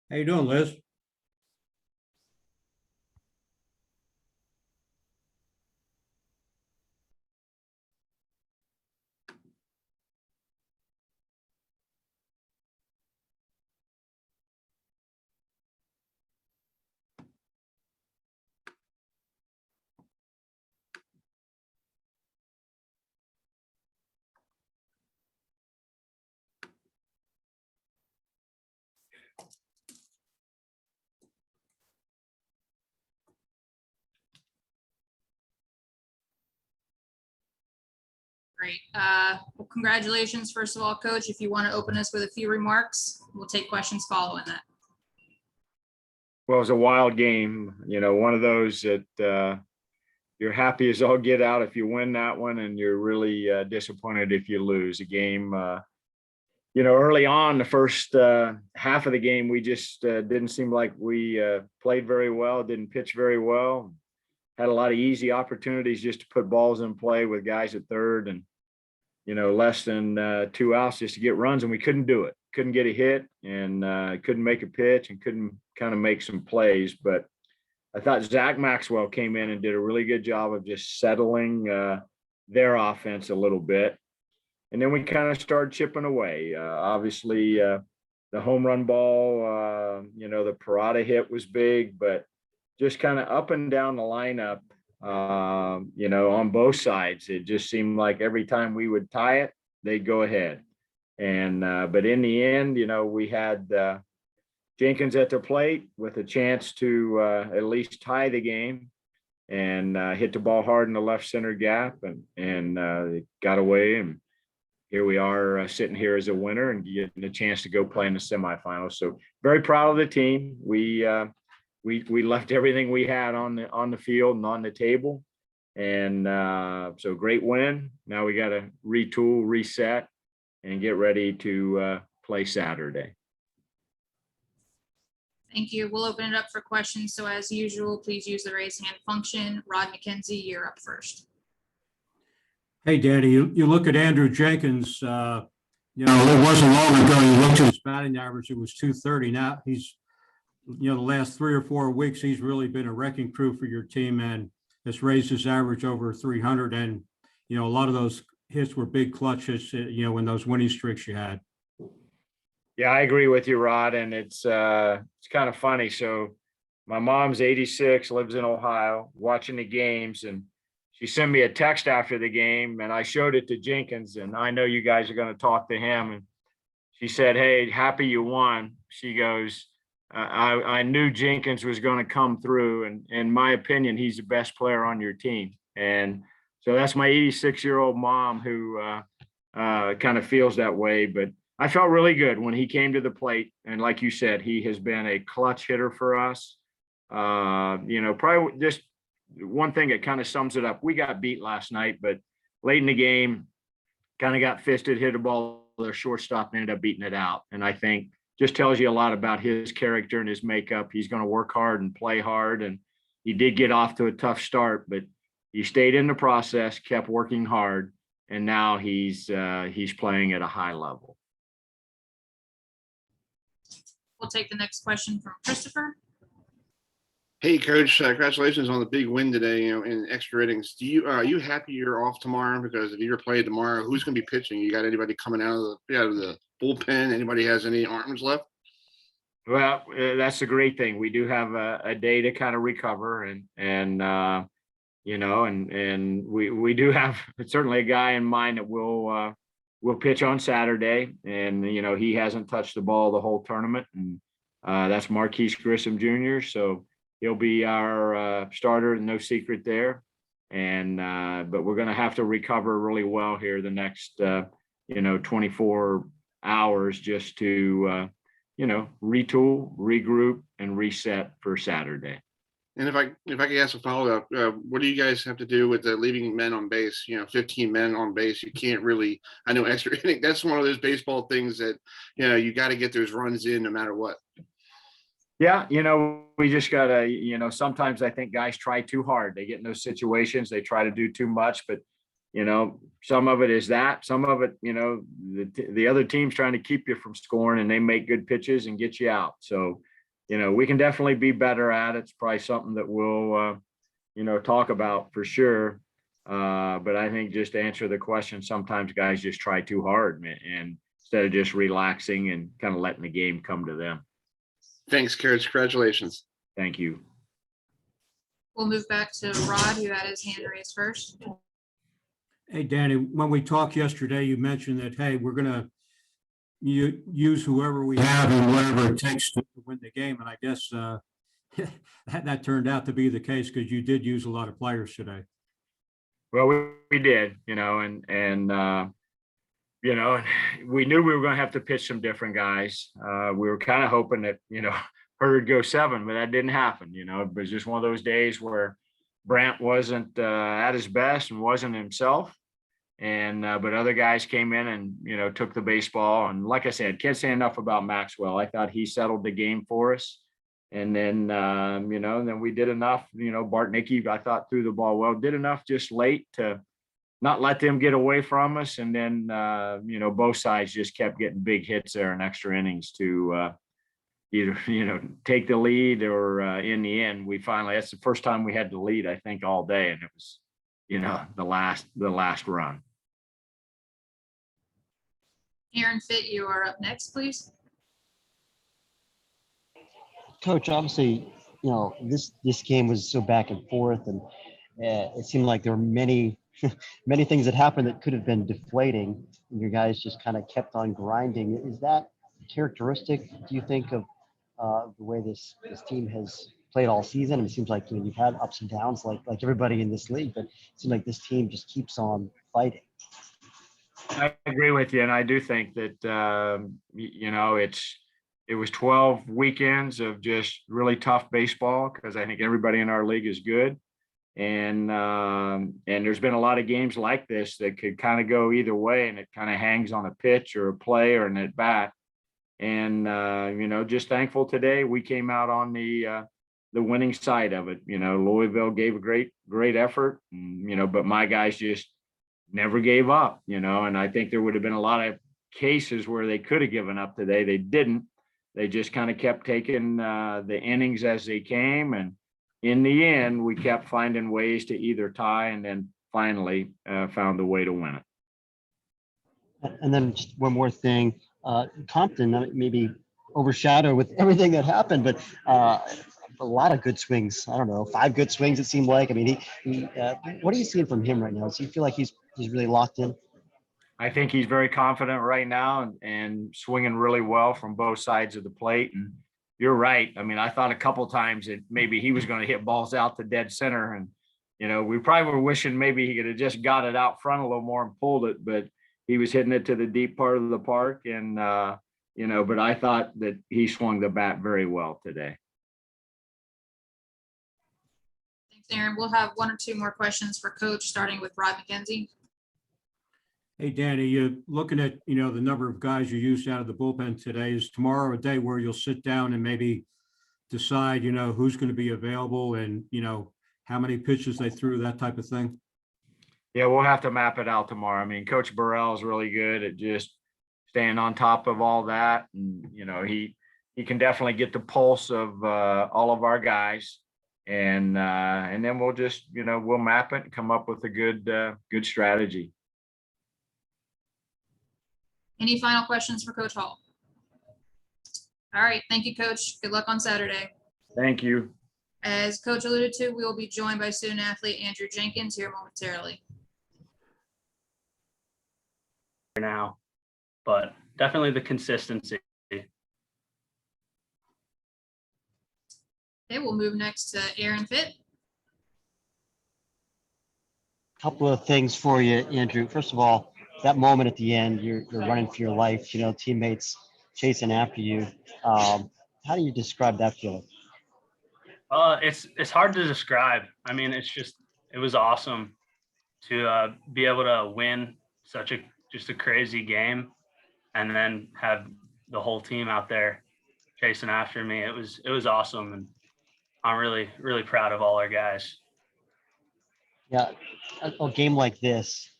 How you doing, Liz? Great. Well, congratulations, first of all, Coach. If you want to open us with a few remarks, we'll take questions following that. Well, it was a wild game, one of those that you're happy as all get out if you win that one, and you're really disappointed if you lose a game. Early on, the first half of the game, we just didn't seem like we played very well, didn't pitch very well, had a lot of easy opportunities just to put balls in play with guys at third and, less than 2 outs just to get runs, and we couldn't do it. Couldn't get a hit and couldn't make a pitch and couldn't kind of make some plays. But I thought Zach Maxwell came in and did a really good job of just settling their offense a little bit. And then we kind of started chipping away. Obviously, the home run ball, the Parada hit was big, but just kind of up and down the lineup, on both sides. It just seemed like every time we would tie it, they'd go ahead. And but in the end, we had Jenkins at the plate with a chance to at least tie the game, and hit the ball hard in the left center gap, and it got away. And here we are sitting here as a winner and getting a chance to go play in the semifinals. So very proud of the team. We left everything we had on the field and on the table, and so great win. Now we got to retool, reset, and get ready to play Saturday. Thank you. We'll open it up for questions. So as usual, please use the raise hand function. Rod McKenzie, you're up first. Hey, Danny, you look at Andrew Jenkins, it wasn't long ago, you looked at his batting average, it was 230. Now he's, the last 3 or 4 weeks, he's really been a wrecking crew for your team and has raised his average over 300. And, a lot of those hits were big clutch hits, in those winning streaks you had. Yeah, I agree with you, Rod. And it's kind of funny. So my mom's 86, lives in Ohio, watching the games, and she sent me a text after the game, and I showed it to Jenkins, and I know you guys are going to talk to him. And she said, "Hey, happy you won." She goes, I knew Jenkins was going to come through, and in my opinion, he's the best player on your team. And so that's my 86-year-old mom who kind of feels that way. But I felt really good when he came to the plate. And like you said, he has been a clutch hitter for us. Probably just one thing that kind of sums it up. We got beat last night, but late in the game, kind of got fisted, hit a ball, their shortstop ended up beating it out. And I think just tells you a lot about his character and his makeup. He's going to work hard and play hard. And he did get off to a tough start, but he stayed in the process, kept working hard. And now he's playing at a high level. We'll take the next question from Christopher. Hey, Coach, congratulations on the big win today, in extra innings. Are you happy you're off tomorrow? Because if you're playing tomorrow, who's going to be pitching? You got anybody coming out of the bullpen? Anybody has any arms left? Well, that's the great thing. We do have a day to kind of recover, and we do have certainly a guy in mind that will pitch on Saturday, and he hasn't touched the ball the whole tournament, and that's Marquise Grissom Jr. So he'll be our starter, no secret there. And but we're going to have to recover really well here the next 24 hours just to retool, regroup, and reset for Saturday. And if I could ask a follow-up, what do you guys have to do with leaving men on base? 15 men on base. You can't really. I know extra inning. That's one of those baseball things that you got to get those runs in no matter what. Yeah, we just gotta, sometimes I think guys try too hard. They get in those situations, they try to do too much, but some of it is that, some of it, the other team's trying to keep you from scoring, and they make good pitches and get you out. So we can definitely be better at it. It's probably something that we'll, talk about for sure. But I think just to answer the question, sometimes guys just try too hard and instead of just relaxing and kind of letting the game come to them. Thanks, Coach. Congratulations. Thank you. We'll move back to Rod, who had his hand raised first. Hey, Danny, when we talked yesterday, you mentioned that, hey, we're going to use whoever we have and whatever it takes to win the game. And I guess that turned out to be the case because you did use a lot of players today. Well, we did, and we knew we were going to have to pitch some different guys. We were kind of hoping that, Hurd would go 7, but that didn't happen. It was just one of those days where Brant wasn't at his best and wasn't himself. And but other guys came in and, took the baseball. And like I said, can't say enough about Maxwell. I thought he settled the game for us. And then, then we did enough, Bart Nicky, I thought threw the ball well, did enough just late to not let them get away from us. And then, both sides just kept getting big hits there in extra innings to either, take the lead or in the end, that's the first time we had the lead, I think, all day. And it was, the last run. Aaron Fitt, you are up next, please. Coach, obviously, this game was so back and forth, and it seemed like there were many things that happened that could have been deflating, and your guys just kind of kept on grinding. Is that characteristic, do you think, of the way this team has played all season? I mean, it seems like you've had ups and downs like everybody in this league, but it seems like this team just keeps on fighting. I agree with you, and I do think that it was 12 weekends of just really tough baseball because I think everybody in our league is good, and there's been a lot of games like this that could kind of go either way, and it kind of hangs on a pitch or a play or an at bat, and just thankful today we came out on the winning side of it. Louisville gave a great effort, and, but my guys just never gave up, and I think there would have been a lot of cases where they could have given up today. They didn't. They just kind of kept taking the innings as they came. And in the end, we kept finding ways to either tie and then finally found a way to win it. And then just one more thing, Compton maybe overshadowed with everything that happened, but a lot of good swings. I don't know, 5 good swings it seemed like. I mean, he what are you seeing from him right now? Does he feel like he's really locked in? I think he's very confident right now and swinging really well from both sides of the plate. And you're right. I mean, I thought a couple of times that maybe he was going to hit balls out to dead center. And, we probably were wishing maybe he could have just got it out front a little more and pulled it, but he was hitting it to the deep part of the park. And, but I thought that he swung the bat very well today. Thanks, Aaron. We'll have 1 or 2 more questions for Coach, starting with Rod McKenzie. Hey, Danny, you're looking at, the number of guys you used out of the bullpen today. Is tomorrow a day where you'll sit down and maybe decide, who's going to be available and, how many pitches they threw, that type of thing? Yeah, we'll have to map it out tomorrow. I mean, Coach Burrell is really good at just staying on top of all that. And, he can definitely get the pulse of all of our guys. And then we'll just, we'll map it and come up with a good strategy. Any final questions for Coach Hall? All right. Thank you, Coach. Good luck on Saturday. Thank you. As Coach alluded to, we will be joined by student athlete Andrew Jenkins here momentarily. Now, but definitely the consistency. Okay, we'll move next to Aaron Fitt. Couple of things for you, Andrew. First of all, that moment at the end, you're running for your life, teammates chasing after you. How do you describe that feeling? It's hard to describe. I mean, it was awesome to be able to win just a crazy game and then have the whole team out there chasing after me. It was awesome. And I'm really, really proud of all our guys. Yeah. A game like this,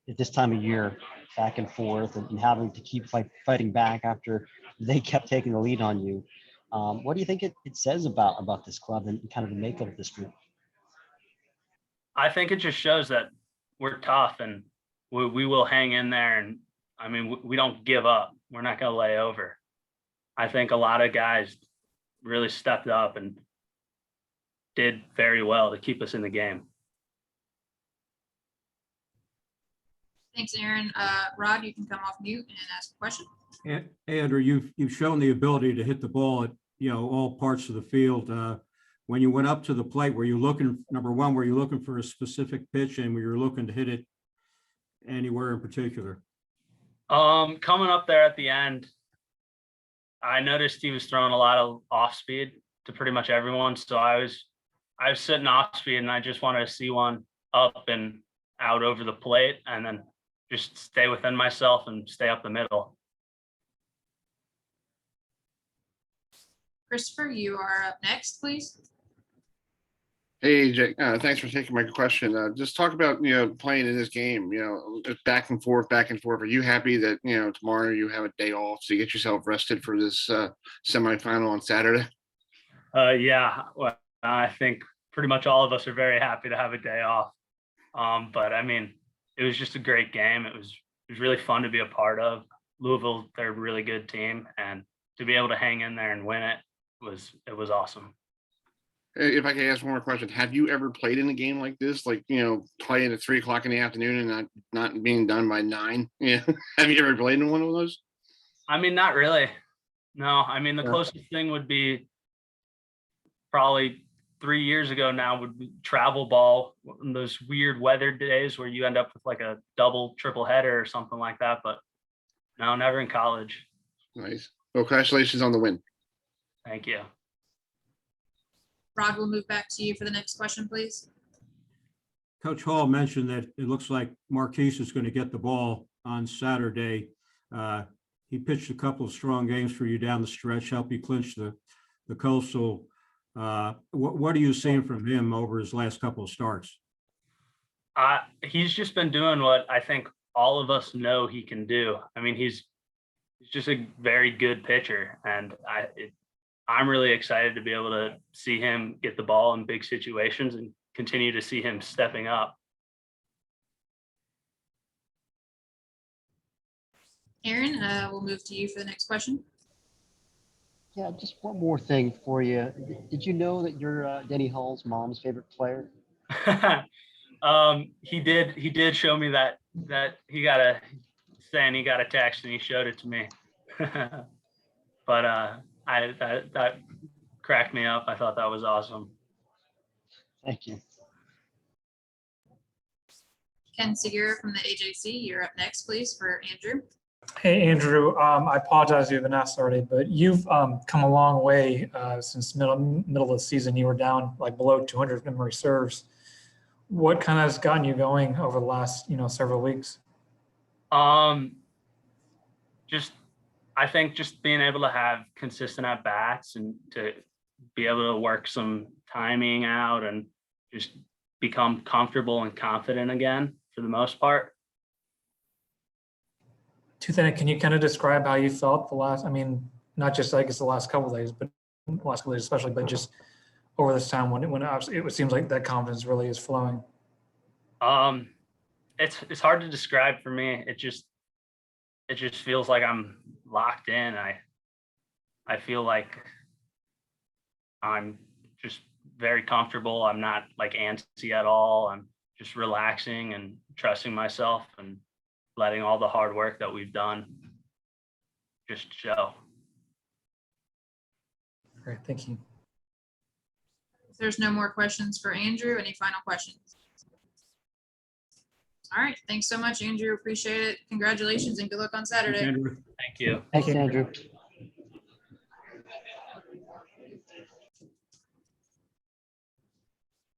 at this time of year, back and forth and having to keep fighting back after they kept taking the lead on you. What do you think it says about this club and kind of the makeup of this group? I think it just shows that we're tough and we will hang in there. And I mean, we don't give up. We're not going to lay over. I think a lot of guys really stepped up and did very well to keep us in the game. Thanks, Aaron. Rod, you can come off mute and ask a question. Andrew, you've shown the ability to hit the ball at, all parts of the field. When you went up to the plate, were you looking, number one, were you looking for a specific pitch, and were you looking to hit it anywhere in particular? Coming up there at the end, I noticed he was throwing a lot of off speed to pretty much everyone. So I was sitting off speed, and I just wanted to see one up and out over the plate, and then just stay within myself and stay up the middle. Christopher, you are up next, please. Hey, Jake, thanks for taking my question. Just talk about, playing in this game, back and forth, back and forth. Are you happy that, tomorrow you have a day off to get yourself rested for this semifinal on Saturday? Yeah, well, I think pretty much all of us are very happy to have a day off. But I mean, it was just a great game. It was really fun to be a part of. Louisville, they're a really good team, and to be able to hang in there and win it was awesome. If I could ask one more question, have you ever played in a game like this, like, playing at 3 o'clock in the afternoon and not being done by 9? Yeah. Have you ever played in one of those? I mean, not really. No, I mean, the closest thing would be probably 3 years ago now would be travel ball, those weird weather days where you end up with like a double, triple header or something like that. But no, never in college. Nice. Well, congratulations on the win. Thank you. Rod, we'll move back to you for the next question, please. Coach Hall mentioned that it looks like Marquise is going to get the ball on Saturday. He pitched a couple of strong games for you down the stretch, helped you clinch the Coastal. What are you seeing from him over his last couple of starts? He's just been doing what I think all of us know he can do. I mean, he's just a very good pitcher, and I'm really excited to be able to see him get the ball in big situations and continue to see him stepping up. Aaron, we'll move to you for the next question. Yeah, just one more thing for you. Did you know that you're Denny Hall's mom's favorite player? He did show me that he got a text and he showed it to me. But that cracked me up. I thought that was awesome. Thank you. Ken Segura from the AJC, you're up next, please, for Andrew. Hey, Andrew. I apologize if you've been asked already, but you've come a long way since middle of the season. You were down like below 200 memory serves. What kind of has gotten you going over the last, several weeks? I think just being able to have consistent at bats and to be able to work some timing out and just become comfortable and confident again for the most part. Can you kind of describe how you felt not just I guess the last couple of days, but last couple of days especially, but just over this time when it seems like that confidence really is flowing? It's hard to describe for me. It just feels like I'm locked in. I feel like I'm just very comfortable. I'm not like antsy at all. I'm just relaxing and trusting myself and letting all the hard work that we've done just show. Great, thank you. If there's no more questions for Andrew, any final questions? All right, thanks so much, Andrew. Appreciate it. Congratulations and good luck on Saturday. Andrew. Thank you. Thanks, Andrew.